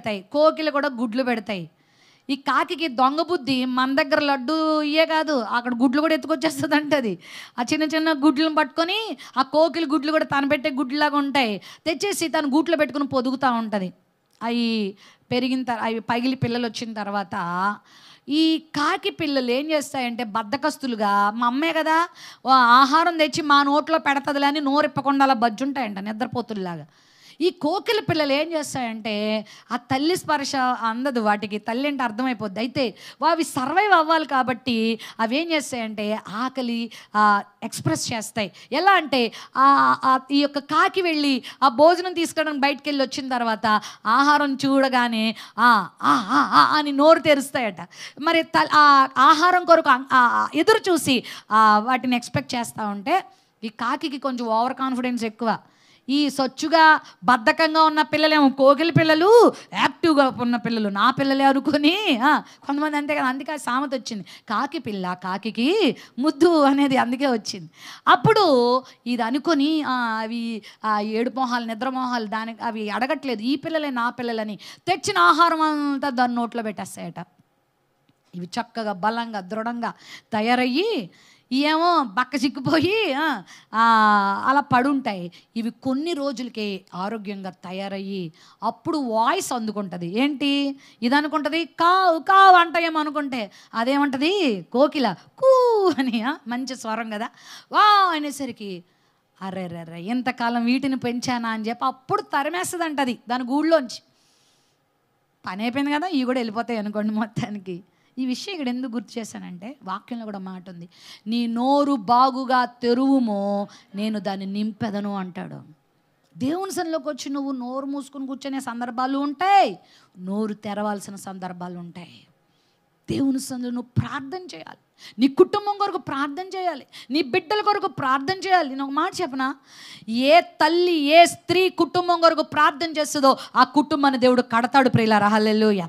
పెడతాయి, కోకిలు కూడా గుడ్లు పెడతాయి. ఈ కాకికి దొంగ బుద్ధి, మన దగ్గర లడ్డు ఇయే కాదు, అక్కడ గుడ్లు కూడా ఎత్తుకొచ్చేస్తుంది అంటది. ఆ చిన్న చిన్న గుడ్లను పట్టుకొని, ఆ కోకిలి గుడ్లు కూడా తను పెట్టే గుడ్లాగా ఉంటాయి, తెచ్చేసి తను గూట్లో పెట్టుకుని పొదుగుతూ ఉంటుంది. అవి అవి పగిలి పిల్లలు వచ్చిన తర్వాత ఈ కాకి పిల్లలు ఏం చేస్తాయంటే బద్ధకస్తులుగా, మా అమ్మే కదా ఆహారం తెచ్చి మా నోట్లో పెడతదిలే అని నోరిప్పకుండా అలా బజ్జుంటాయంట నిద్రపోతుల్లాగా. ఈ కోకిల పిల్లలు ఏం చేస్తాయంటే ఆ తల్లి స్పర్శ అందదు వాటికి, తల్లి అంటే అర్థమైపోద్ది. అయితే అవి సర్వైవ్ అవ్వాలి కాబట్టి అవి ఏం చేస్తాయంటే ఆకలి ఎక్స్ప్రెస్ చేస్తాయి. ఎలా అంటే ఈ యొక్క కాకి వెళ్ళి ఆ భోజనం తీసుకోవడానికి బయటికి వెళ్ళి వచ్చిన తర్వాత ఆహారం చూడగానే అని నోరు తెరుస్తాయట. మరి ఆహారం కొరకు ఎదురు చూసి వాటిని ఎక్స్పెక్ట్ చేస్తూ ఉంటే ఈ కాకి కొంచెం ఓవర్ కాన్ఫిడెన్స్ ఎక్కువ. ఈ సొచ్చుగా బద్ధకంగా ఉన్న పిల్లలేమో కోకిల పిల్లలు, యాక్టివ్గా ఉన్న పిల్లలు నా పిల్లలే అనుకొని కొంతమంది అంతే కదా. అందుకే సామెత వచ్చింది, కాకి పిల్ల కాకి ముద్దు అనేది అందుకే వచ్చింది. అప్పుడు ఇది అనుకొని అవి ఏడుమొహాలు నిద్రమొహాలు దానికి అవి అడగట్లేదు, ఈ పిల్లలే నా పిల్లలని తెచ్చిన ఆహారం అంతా దాని నోట్లో పెట్టేస్తాయట. ఇవి చక్కగా బలంగా దృఢంగా తయారయ్యి ఏమో బక్క చిక్కిపోయి అలా పడుంటాయి. ఇవి కొన్ని రోజులకే ఆరోగ్యంగా తయారయ్యి అప్పుడు వాయిస్ అందుకుంటుంది. ఏంటి ఇది అనుకుంటుంది, కావు కావు అంటాయేమో అనుకుంటే అదేమంటుంది కోకిల కూ అని మంచి స్వరం కదా. వా అనేసరికి అర్రెర్రెర్రె ఎంతకాలం వీటిని పెంచానా అని చెప్పి అప్పుడు తరిమేస్తుంది అంటది దాని గూళ్ళోంచి. పని అయిపోయింది కదా, ఇవి కూడా వెళ్ళిపోతాయి అనుకోండి మొత్తానికి. ఈ విషయం ఇక్కడ ఎందుకు గుర్తు చేశానంటే వాక్యంలో కూడా మాట ఉంది, నీ నోరు బాగుగా తెరువుమో నేను దాన్ని నింపెదను అంటాడు. దేవుని సన్నిలోకి వచ్చి నువ్వు నోరు మూసుకొని కూర్చునే సందర్భాలు ఉంటాయి, నోరు తెరవాల్సిన సందర్భాలు ఉంటాయి. దేవుని సన్నిధిలో నువ్వు ప్రార్థన చేయాలి, నీ కుటుంబం కొరకు ప్రార్థన చేయాలి, నీ బిడ్డల కొరకు ప్రార్థన చేయాలి. నేను ఒక మాట చెప్పనా, ఏ తల్లి ఏ స్త్రీ కుటుంబం కొరకు ప్రార్థన చేస్తుందో ఆ కుటుంబాన్ని దేవుడు కడతాడు ప్రియులారా. హల్లెలూయా.